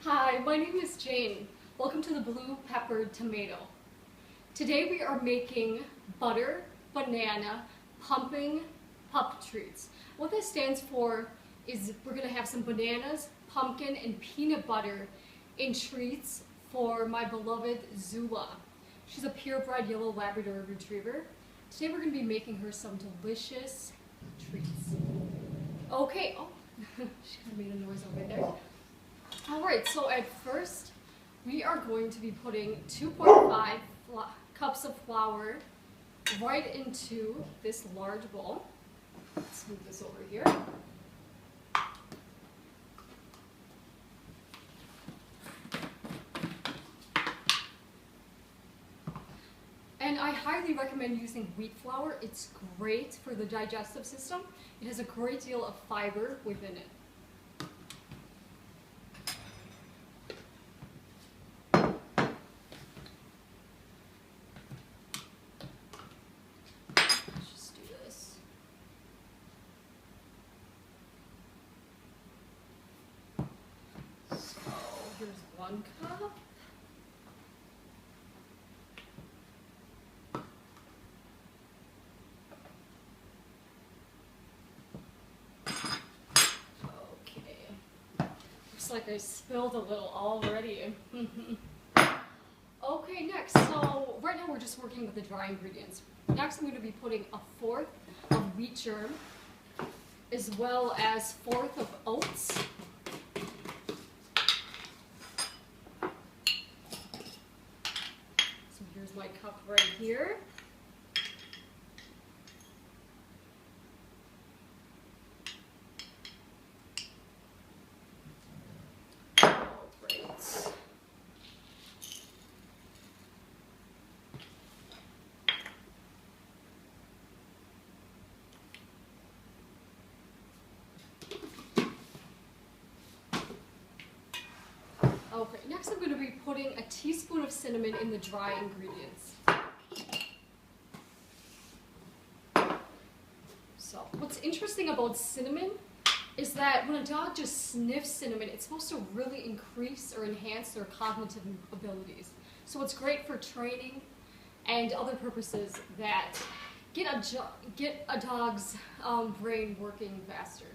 Hi, my name is Jane. Welcome to the Blue Peppered Tomato. Today we are making butter, banana, pumpkin pup treats. What this stands for is we're going to have some bananas, pumpkin, and peanut butter in treats for my beloved Zula. She's a purebred yellow Labrador retriever. Today we're going to be making her some delicious treats. Okay, oh, she kind of made a noise over there. Alright, so at first, we are going to be putting 2.5 cups of flour right into this large bowl. Let's move this over here. And I highly recommend using wheat flour. It's great for the digestive system. It has a great deal of fiber within it. Here's 1 cup. Okay. Looks like I spilled a little already. Okay, next, so right now we're just working with the dry ingredients. Next I'm going to be putting 1/4 of wheat germ, as well as 1/4 of oats. Here's my cup right here. Oh, great. Okay, next I'm going to be putting a teaspoon of cinnamon in the dry ingredients. So, what's interesting about cinnamon is that when a dog just sniffs cinnamon, it's supposed to really increase or enhance their cognitive abilities. So it's great for training and other purposes that get a dog's brain working faster.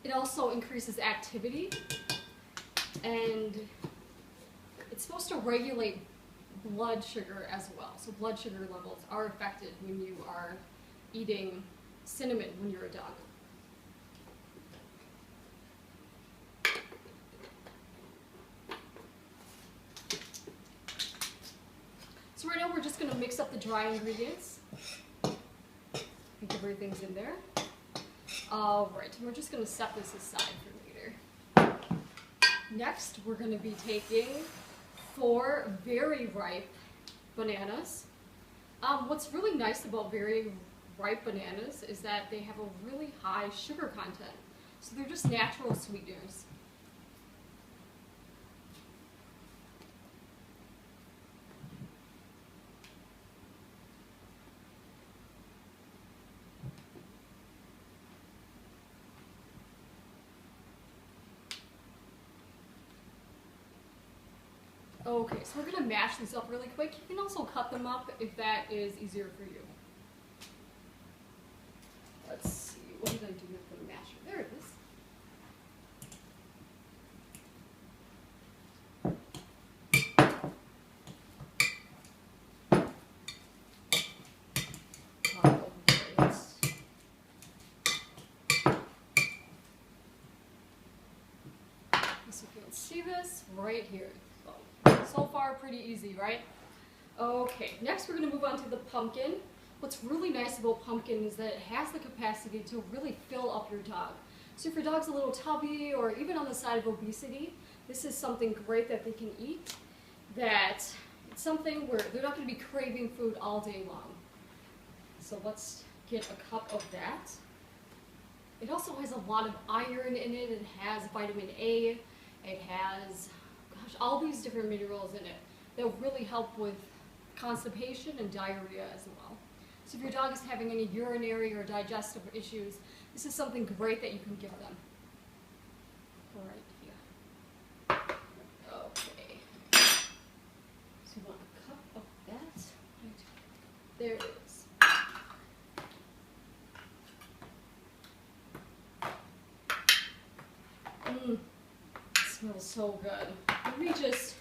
It also increases activity, and it's supposed to regulate blood sugar as well. So blood sugar levels are affected when you are eating cinnamon when you're a dog. So right now we're just going to mix up the dry ingredients. I think everything's in there. Alright, we're just going to set this aside for later. Next, we're going to be taking 4 very ripe bananas. What's really nice about very ripe bananas is that they have a really high sugar content. So they're just natural sweeteners. Okay, so we're going to mash these up really quick. You can also cut them up if that is easier for you. Let's see, what did I do with the masher? There it is. So you can see this right here. So far, pretty easy, right? Okay, next we're going to move on to the pumpkin. What's really nice about pumpkin is that it has the capacity to really fill up your dog. So if your dog's a little tubby or even on the side of obesity, this is something great that they can eat. That it's something where they're not going to be craving food all day long. So let's get a cup of that. It also has a lot of iron in it. It has vitamin A. It has, gosh, all these different minerals in it that really help with constipation and diarrhea as well. So if your dog is having any urinary or digestive issues, this is something great that you can give them. Right here. Okay. So you want a cup of that. Right. There it is. It smells so good. We just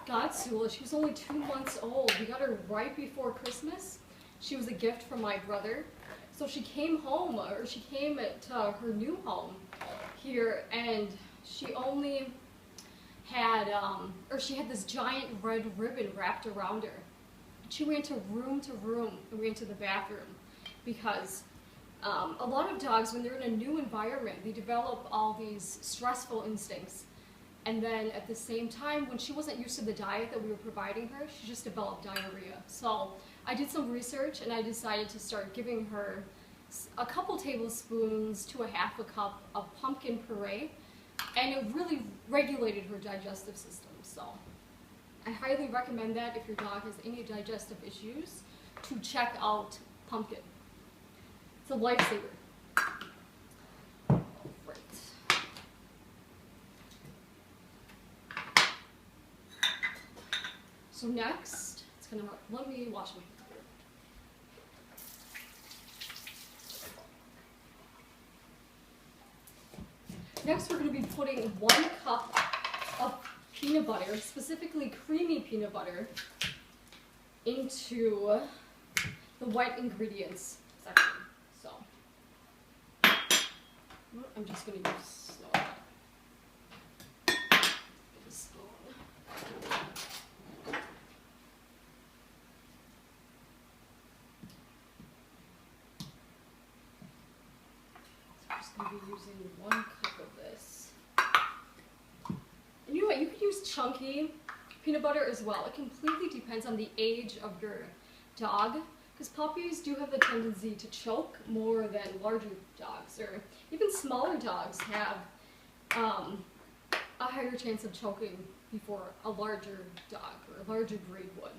got Sula. She was only 2 months old. We got her right before Christmas. She was a gift from my brother. So she came home, or she came to her new home here, and she only had, she had this giant red ribbon wrapped around her. She ran to room and ran to the bathroom because a lot of dogs, when they're in a new environment, they develop all these stressful instincts. And then at the same time, when she wasn't used to the diet that we were providing her, she just developed diarrhea. So I did some research and I decided to start giving her a couple tablespoons to a half a cup of pumpkin puree, and it really regulated her digestive system. So I highly recommend that if your dog has any digestive issues, to check out pumpkin. It's a lifesaver. So next, it's gonna, let me wash my computer. Next, we're gonna be putting 1 cup of peanut butter, specifically creamy peanut butter, into the wet ingredients section. So, I'm just gonna use a spoon. Going to be using 1 cup of this. And you know what, you could use chunky peanut butter as well. It completely depends on the age of your dog, because puppies do have the tendency to choke more than larger dogs, or even smaller dogs have a higher chance of choking before a larger dog or a larger breed would.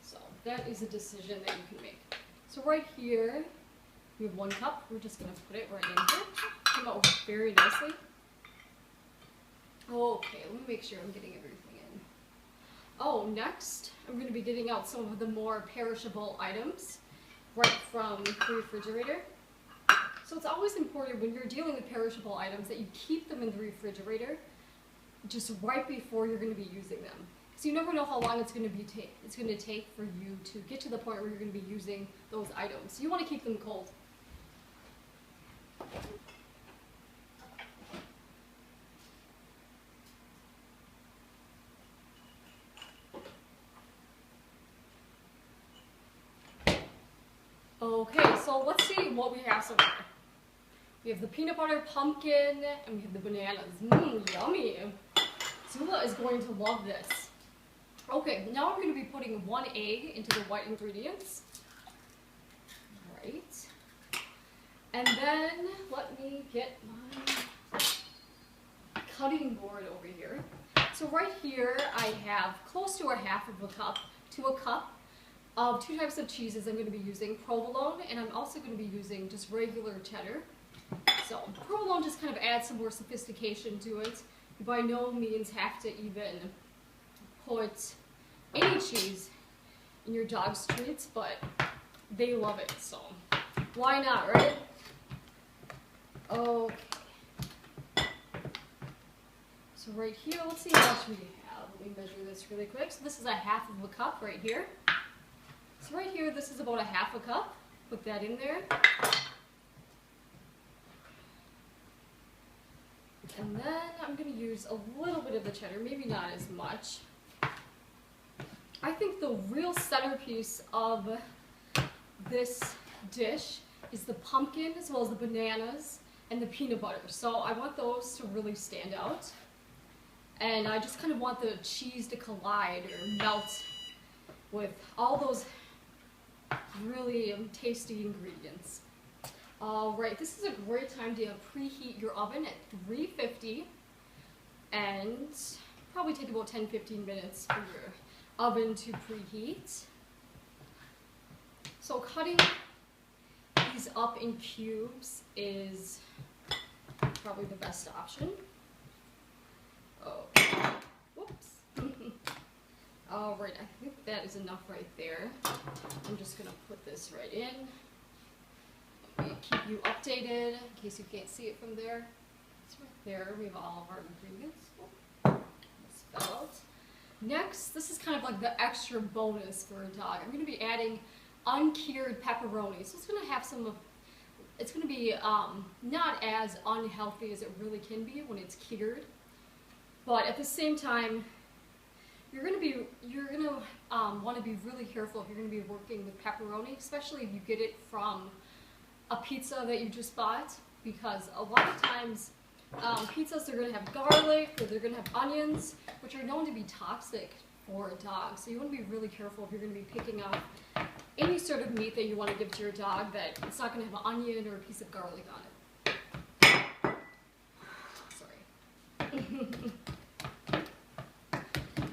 So that is a decision that you can make. So right here, we have 1 cup. We're just going to put it right in here. Came out very nicely. Okay, let me make sure I'm getting everything in. Oh, next, I'm going to be getting out some of the more perishable items right from the refrigerator. So it's always important when you're dealing with perishable items that you keep them in the refrigerator just right before you're going to be using them. So you never know how long it's going to take for you to get to the point where you're going to be using those items. So you want to keep them cold. Okay, so let's see what we have so far. We have the peanut butter, pumpkin, and we have the bananas. Yummy! Zula is going to love this. Okay, now I'm going to be putting 1 egg into the wet ingredients. Right. And then let me get my cutting board over here. So right here I have close to a half of a cup to a cup of 2 types of cheeses I'm going to be using, provolone, and I'm also going to be using just regular cheddar. So provolone just kind of adds some more sophistication to it. You by no means have to even put any cheese in your dog's treats, but they love it, so why not, right? Okay. So right here, let's see how much we have. Let me measure this really quick. So this is a half of a cup right here. So right here, this is about a half a cup. Put that in there. And then I'm going to use a little bit of the cheddar, maybe not as much. I think the real centerpiece of this dish is the pumpkin, as well as the bananas and the peanut butter. So I want those to really stand out. And I just kind of want the cheese to collide or melt with all those really tasty ingredients. Alright, this is a great time to preheat your oven at 350 and probably take about 10-15 minutes for your oven to preheat. So cutting these up in cubes is probably the best option. Oh, whoops. All right, I think that is enough right there. I'm just gonna put this right in. Let me keep you updated in case you can't see it from there. It's right there. We have all of our ingredients. This fell out. Next, this is kind of like the extra bonus for a dog. I'm gonna be adding uncured pepperoni. So it's gonna have some of, it's gonna be not as unhealthy as it really can be when it's cured. But at the same time, you're gonna want to be really careful if you're gonna be working with pepperoni, especially if you get it from a pizza that you just bought, because a lot of times pizzas are gonna have garlic or they're gonna have onions, which are known to be toxic for a dog. So you want to be really careful if you're gonna be picking up any sort of meat that you want to give to your dog that it's not gonna have an onion or a piece of garlic on it. Sorry.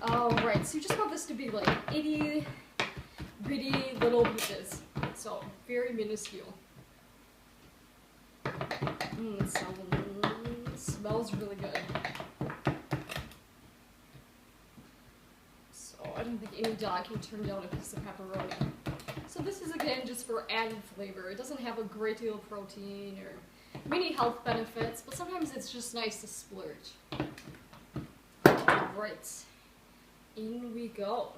Alright, so you just want this to be like itty bitty little pieces. So very minuscule. Smells really good. So I don't think any dog can turn down a piece of pepperoni. So this is again just for added flavor. It doesn't have a great deal of protein or many health benefits, but sometimes it's just nice to splurge. Alright. In we go.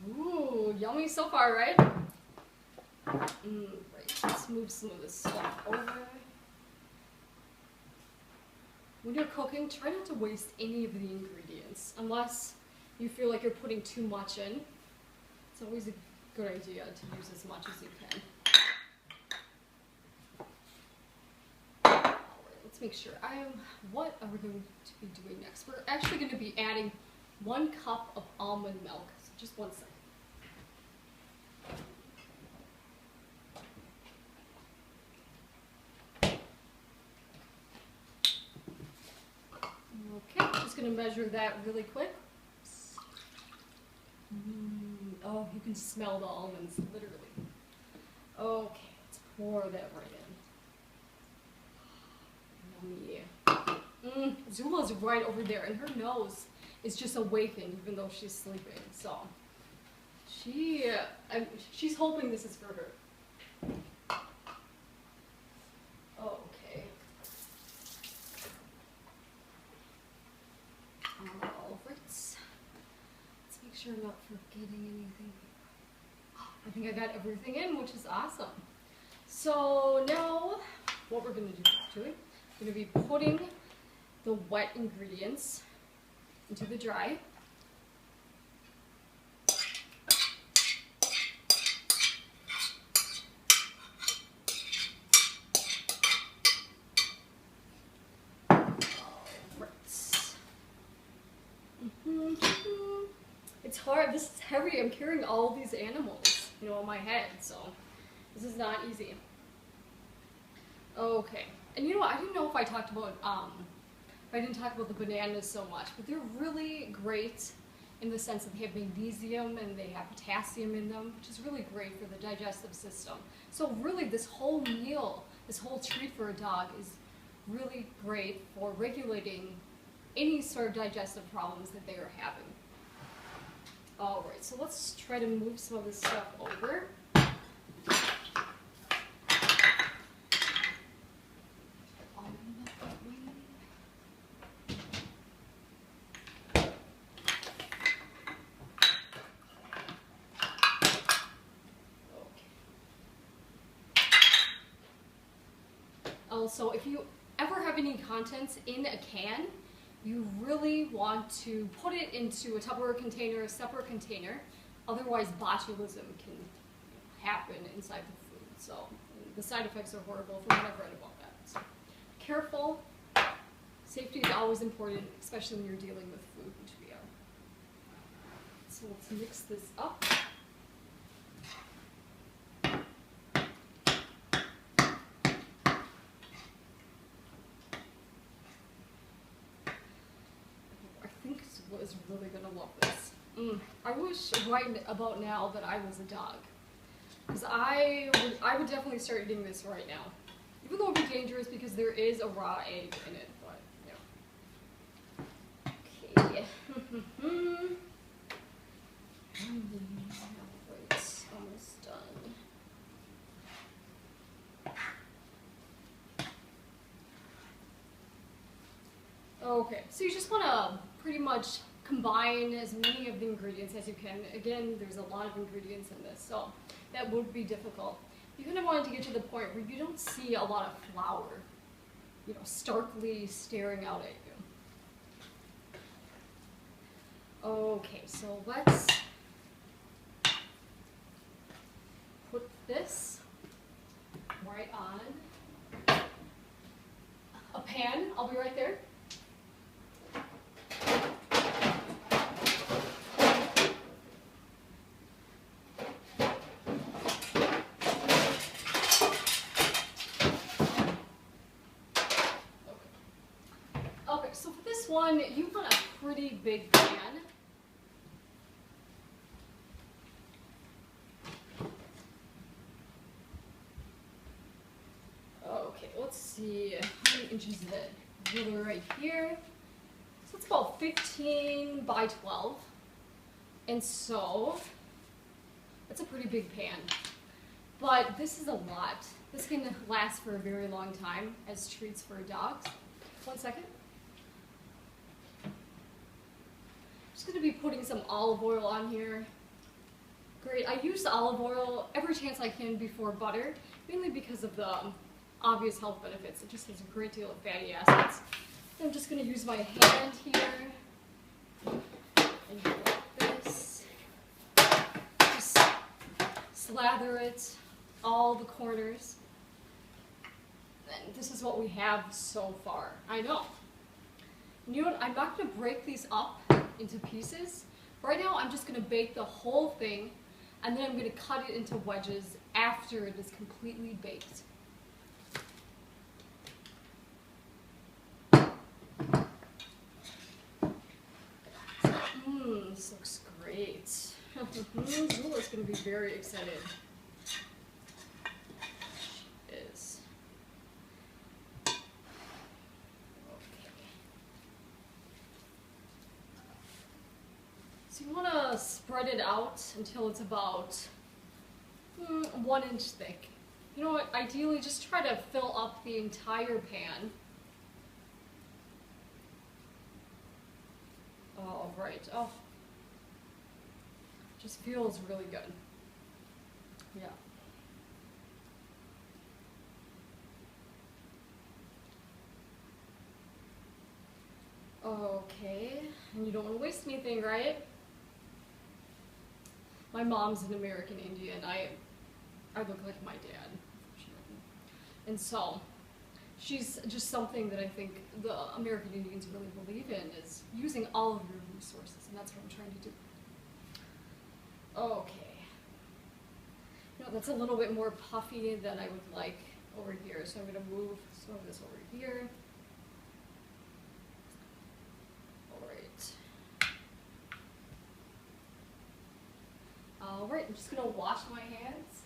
Ooh, yummy so far, right? Right, let's move some of this stuff over. When you're cooking, try not to waste any of the ingredients, unless you feel like you're putting too much in. It's always a good idea to use as much as you can. Let's make sure. What are we going to be doing next? We're actually going to be adding 1 cup of almond milk. So just 1 second. Okay, just going to measure that really quick. Oh, you can smell the almonds, literally. Okay, let's pour that right in. Yummy. Zula's right over there, and her nose is just awakened, even though she's sleeping. So she's hoping this is for her. Okay. All right. Let's make sure I'm not forgetting anything. I think I got everything in, which is awesome. So now, what we're going to do to it. I'm going to be putting the wet ingredients into the dry. It's hard. This is heavy. I'm carrying all these animals, on my head, so this is not easy. Okay. And I didn't know if I talked about, I didn't talk about the bananas so much, but they're really great in the sense that they have magnesium and they have potassium in them, which is really great for the digestive system. So really this whole meal, this whole treat for a dog is really great for regulating any sort of digestive problems that they are having. All right, so let's try to move some of this stuff over. Also, if you ever have any contents in a can, you really want to put it into a Tupperware container, a separate container. Otherwise, botulism can happen inside the food. So the side effects are horrible from what I've read about that. So careful. Safety is always important, especially when you're dealing with food, which we are. So let's mix this up. is really gonna love this. I wish right about now that I was a dog, because I would definitely start eating this right now, even though it would be dangerous because there is a raw egg in it. But yeah. Okay. Right, almost done. Okay, so you just want to pretty much combine as many of the ingredients as you can. Again, there's a lot of ingredients in this, so that would be difficult. You kind of want to get to the point where you don't see a lot of flour, you know, starkly staring out at you. Okay, so let's put this right on a pan. I'll be right there. Okay, so for this one, you want a pretty big pan. Okay, let's see, how many inches is it? Ruler right here. So it's about 15 by 12. And so, that's a pretty big pan. But this is a lot. This can last for a very long time as treats for dogs. 1 second. Just going to be putting some olive oil on here. Great, I use olive oil every chance I can before butter, mainly because of the obvious health benefits. It just has a great deal of fatty acids. I'm just going to use my hand here and go like this. Just slather it, all the corners. And this is what we have so far. I know. And you know what? I'm not going to break these up into pieces. Right now, I'm just going to bake the whole thing, and then I'm going to cut it into wedges after it is completely baked. This looks great. Zula's going to be very excited. She is. Okay. So you want to spread it out until it's about 1 inch thick. You know what? Ideally, just try to fill up the entire pan. Oh, right. Oh. Just feels really good. Yeah. Okay. And you don't want to waste anything, right? My mom's an American Indian. I look like my dad. And so, she's just something that I think the American Indians really believe in, is using all of your resources, and that's what I'm trying to do. Okay. You know, that's a little bit more puffy than I would like over here, so I'm going to move some of this over here. Alright, I'm just going to wash my hands.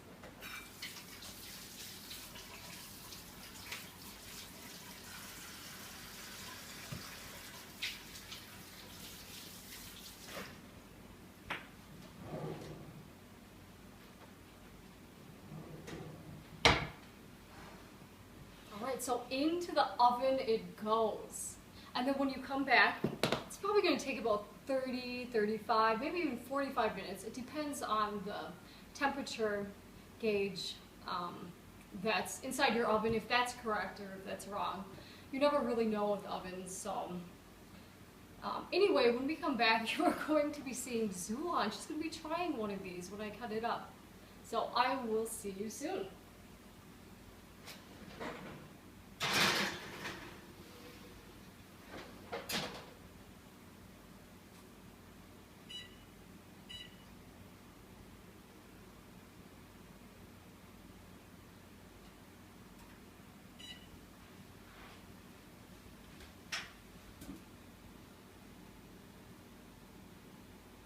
Alright, so into the oven it goes. And then when you come back, it's probably going to take about 30, 35, maybe even 45 minutes. It depends on the temperature gauge that's inside your oven, if that's correct or if that's wrong. You never really know with ovens, so... anyway, when we come back, you are going to be seeing Zula, and she's going to be trying one of these when I cut it up. So I will see you soon.